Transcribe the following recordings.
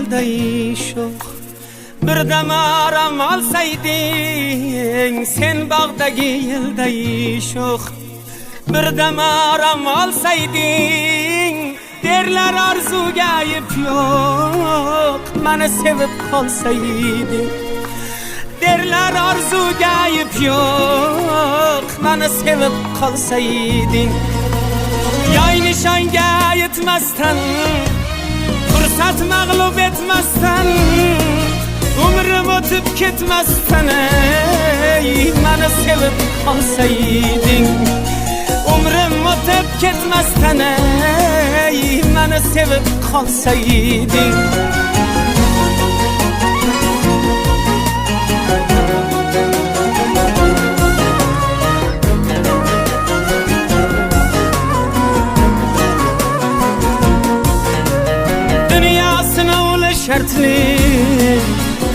yilday sho'x birdam aram olsayding sen bog'dagi yilday sho'x birdam aram olsayding derlar orzuga ayb yo'q meni sevib qolsayding derlar orzuga ayb yo'q meni sevib qolsayding yoy nishonga yetmasdan fursat mag'lub etmasdan umrim o'tib ketmasdan meni sevib qolsayding umrim o'tib ketmasdan meni sevib qolsayding shartli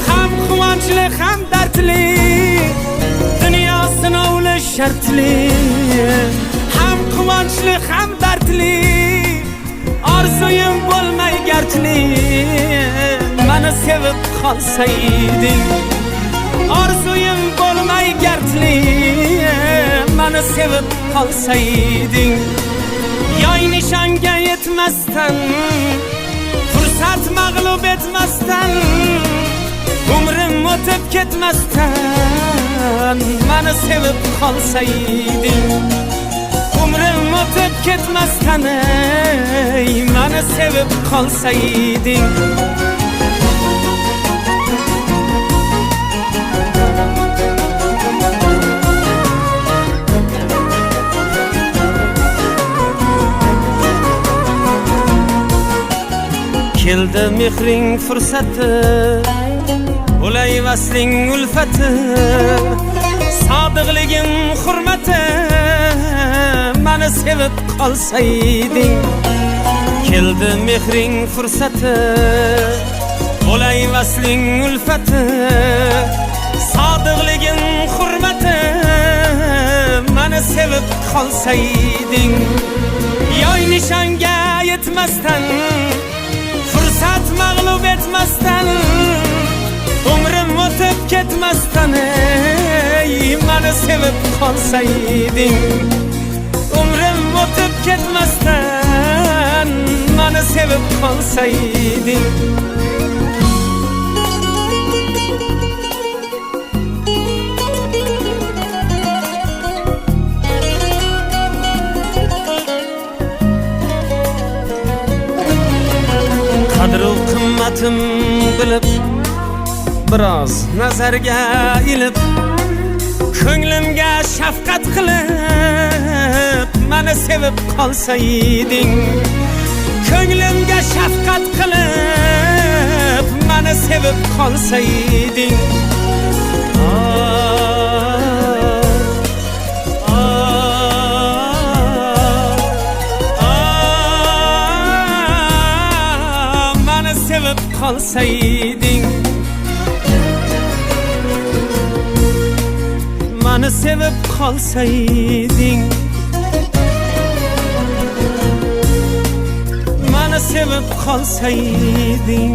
ham quvonchli ham dardli dunyo sinovli shartli ham quvonchli ham dardli orzuyim bo'lmay gardli meni sevib qolsayding orzuyim bo'lmay gardli meni sevib qolsayding yoy nishonga yetmasdan fursat mag'lub etmasdan umrim o'tib ketmasdan meni sevib qolsayding umrim o'tib ketmasdan meni sevib qolsayding keldi mehring fursati ulay vasling ulfati sodiqligim hurmati meni sevib qolsayding keldi mehring fursati ulay vasling ulfati sodiqligim hurmati meni sevib qolsayding yoy nishonga yetmasdan fursat mag'lub etmasdan umrim o'tib ketmasdan meni sevib qolsayding umrim o'tib ketmasdan meni sevib qolsayding qadru qimmatim bilib biroz nazarga ilib ko'nglimga shafqat qilib meni sevib qolsayding ko'nglimga shafqat qilib meni sevib qolsayding sevib qolsayding meni sevib qolsayding meni sevib qolsayding